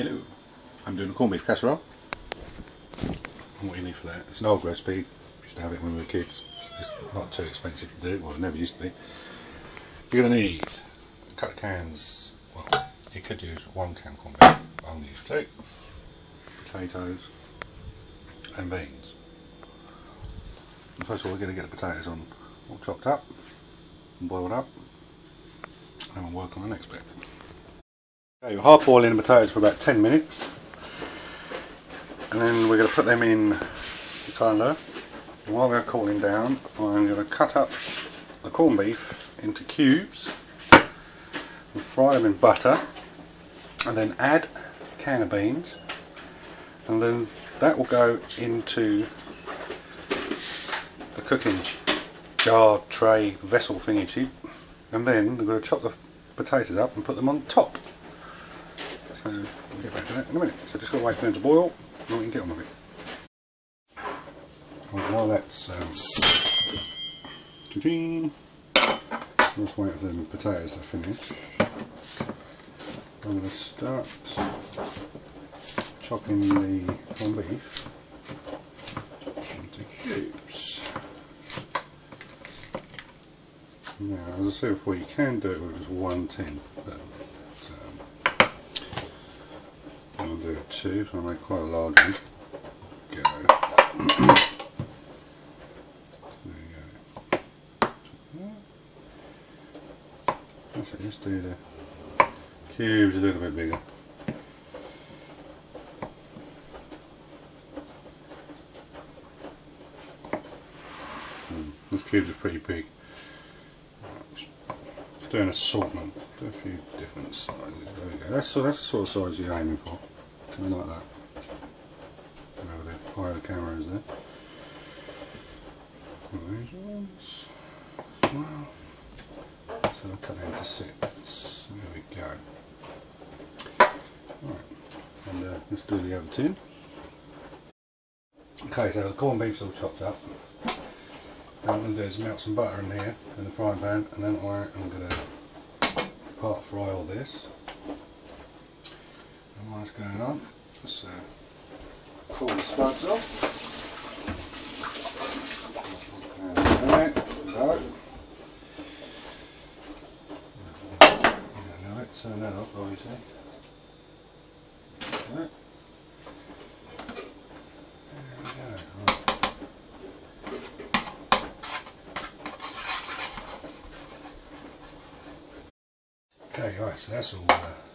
Hello, I'm doing a corned beef casserole. And what you need for that, it's an old recipe, we used to have it when we were kids. It's not too expensive to do, well it never used to be. You're going to need a couple of cans, well you could use 1 can corned beef, but I'll use 2. Potatoes and beans. And first of all we're going to get the potatoes on all chopped up and boiled up, and we'll work on the next bit. Okay, we're hard boiling the potatoes for about 10 minutes, and then we're going to put them in the colander. And while they're cooling down, I'm going to cut up the corned beef into cubes and fry them in butter, and then add a can of beans, and then that will go into the cooking jar, tray, vessel thingy, and then we're going to chop the potatoes up and put them on top. So we'll get back to that in a minute. So just got to wait for them to boil and we can get on with it. While that's just wait for the potatoes to finish. I'm going to start chopping the corned beef into cubes. Now, as I said before, you can do it with just 1 tin, but I'll do 2, so I'll make quite a large one. Go. There you go. Actually, let's do the cubes a little bit bigger. These cubes are pretty big. Let's do an assortment. Do a few different sizes. There we go. That's the sort of size you're aiming for. I like that. Over there, higher the camera is there. These ones. Well, so I'll cut it into 6. There we go. Right, and let's do the other 2. Okay, so the corned beef's all chopped up. Now what I'm going to do is melt some butter in here in the frying pan, and then I'm going to part fry all this. And while it's going on, let's pull the spuds off. And there we go. Now let's turn that off, obviously. There we go. Okay, right, so that's all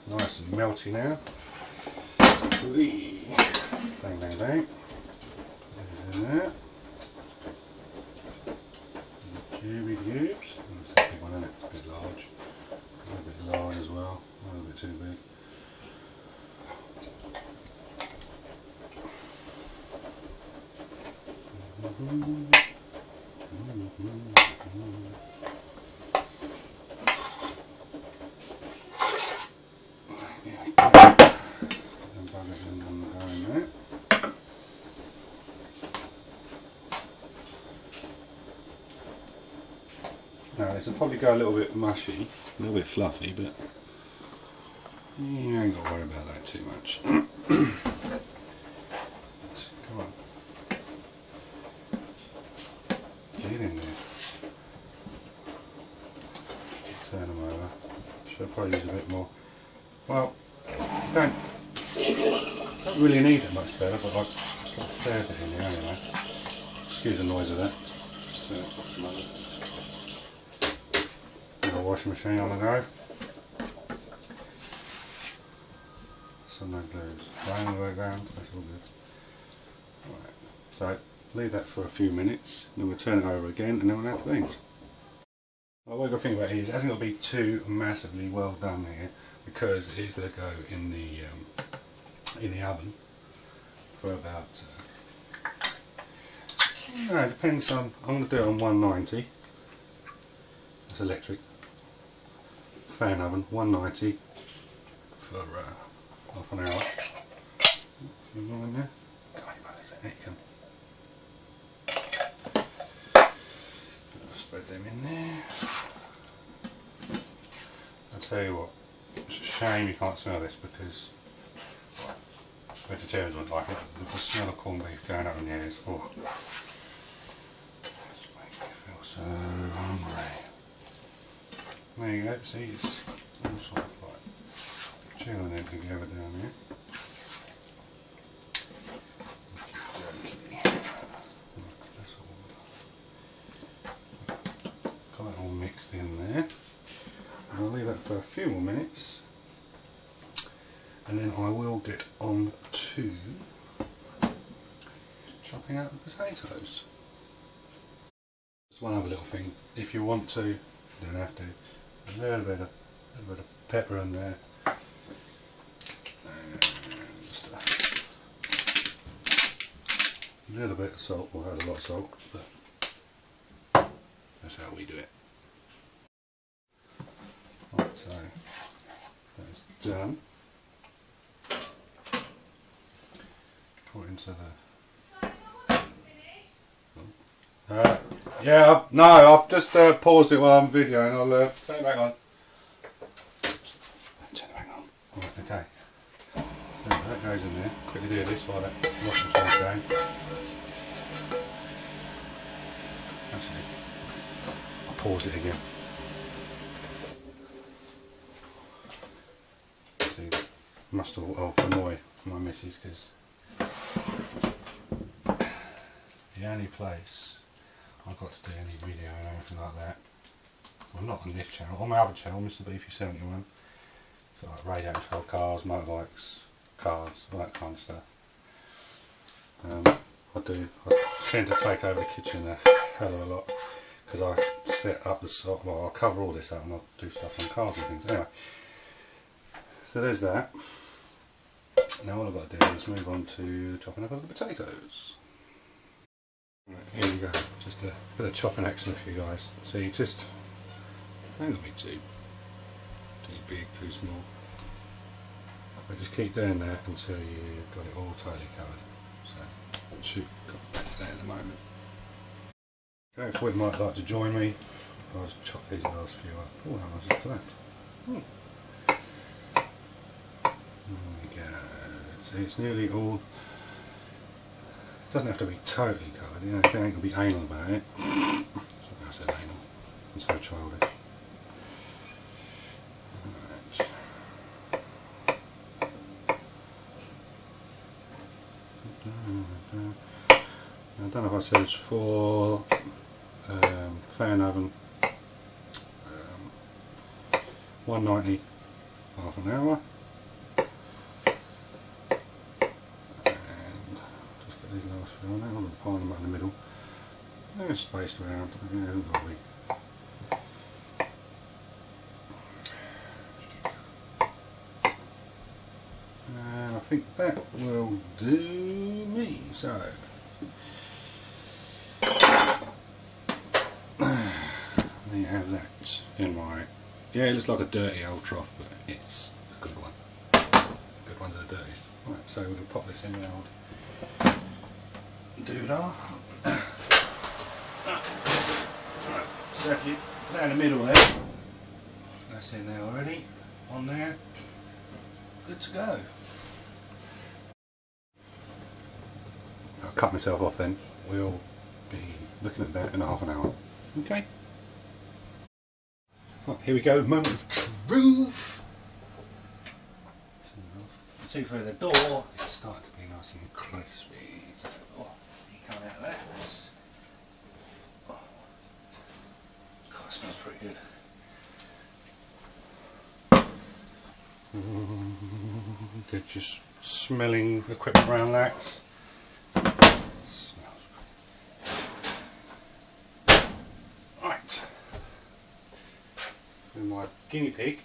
nice and melty now. Bang, bang, bang. Put it in there. Cubey cubes. That's a big one, isn't it? It's a bit large. A little bit large as well. A little bit too big. Now this will probably go a little bit mushy, a little bit fluffy, but you ain't got to worry about that too much. Come on. Get in there. Turn them over. Should probably use a bit more. Well, don't really need it much better, but I've got a fair bit in there anyway. Excuse the noise of that. Washing machine on the go. Some no glues. Laying the way down, that's all good. Right. So leave that for a few minutes, and then we'll turn it over again, and then we'll add the beans. Well, what I've got to think about is it hasn't got to be too massively well done here, because it is going to go in the oven for about. It depends on. I'm going to do it on 190. It's electric. Fan oven, 190 for half an hour. A few more in there. Come on, there you go. Spread them in there. I'll tell you what, it's a shame you can't smell this because vegetarians won't like it. The smell of corned beef going up in the ears. Oh. It's making me feel so hungry. There you go, see, it's all sort of like chilling it together down here. Got that all mixed in there. I'll leave that for a few more minutes and then I will get on to chopping out the potatoes. Just one other little thing, if you want to, you don't have to, a little bit of pepper in there and just a little bit of salt. Well, there's a lot of salt, but that's how we do it. Right, so that's done. Put it into the... yeah, no, I've just paused it while I'm videoing. I'll turn it back on. Turn it back on. Right, okay. So that goes in there. Quickly do this while that washing machine's going. Actually, I'll pause it again. See, must annoy my missus because the only place I've got to do any video or anything like that, well, not on this channel, on my other channel, Mr. Beefy 71, so like radio control cars, motorbikes, cars, all that kind of stuff. I tend to take over the kitchen a hell of a lot because I set up the sort. Well, I'll cover all this up and I'll do stuff on cars and things. Anyway, so there's that. Now all I've got to do is move on to the chopping up of the potatoes. Right, here we go, just a bit of chopping action for you guys. So you just, don't got to be too big, too small. But just keep doing that until you've got it all totally covered. So, shoot, got back to that in a moment. Okay, I thought you might like to join me. I'll just chop these last few up. Oh, that one's just collapsed. There we go. See, it's nearly all. It doesn't have to be totally covered, you know, if you ain't going to be anal about it. Sorry, I said anal. I'm so childish. Right. I don't know if I said it's for fan oven, 190 half an hour. These last few on there, I'm going to pile them up in the middle. They're spaced around, yeah, lovely. And I think that will do me. So, there you have that in my. Yeah, it looks like a dirty old trough, but it's a good one. Good ones are the dirtiest. Right, so we're going to pop this in the old doodah. Right, so if you put that in the middle there, that's in there already, on there, good to go. I'll cut myself off then, we'll be looking at that in half an hour. Okay. Right, here we go, moment of truth. See through the door, it's starting to be nice and crispy. So, oh, you come out of that. Oh. God, it smells pretty good. Good, just smelling equipment around that. Smells pretty. Right. With my guinea pig,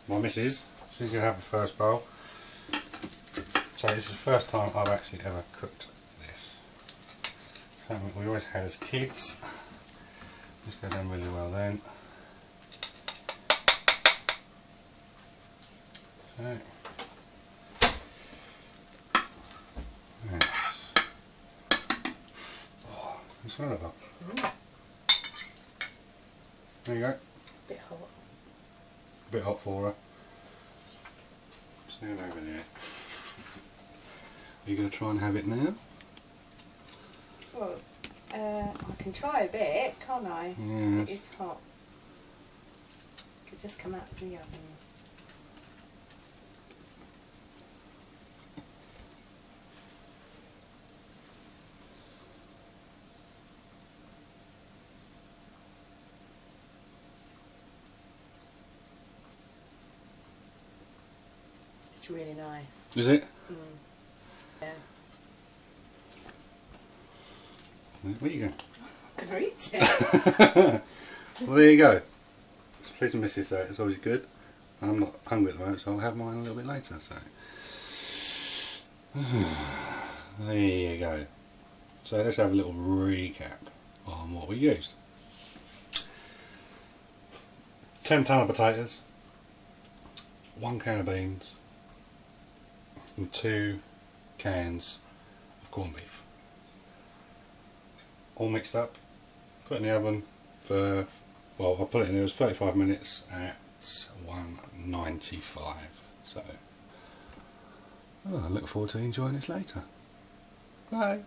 my missus, she's going to have the first bowl. So this is the first time I've actually ever cooked this. Something we always had as kids. This goes down really well then. So, yes. Oh, you smell it up. There you go. Bit hot. A bit hot for her. Stand over there. Are you going to try and have it now? Well, I can try a bit, can't I? Yes. It is hot. It could just come out of the oven. It's really nice. Is it? Mm. Yeah. Where you going? I'm going to eat it. Well, there you go. It's pleased to miss this out. It's always good. I'm not hungry at the moment, so I'll have mine a little bit later. So there you go. So let's have a little recap on what we used. 10 tonne of potatoes, 1 can of beans, and 2 cans of corned beef. All mixed up, put in the oven for, well, I put it in there, it was 35 minutes at 195. So, I look forward to enjoying this later. Bye.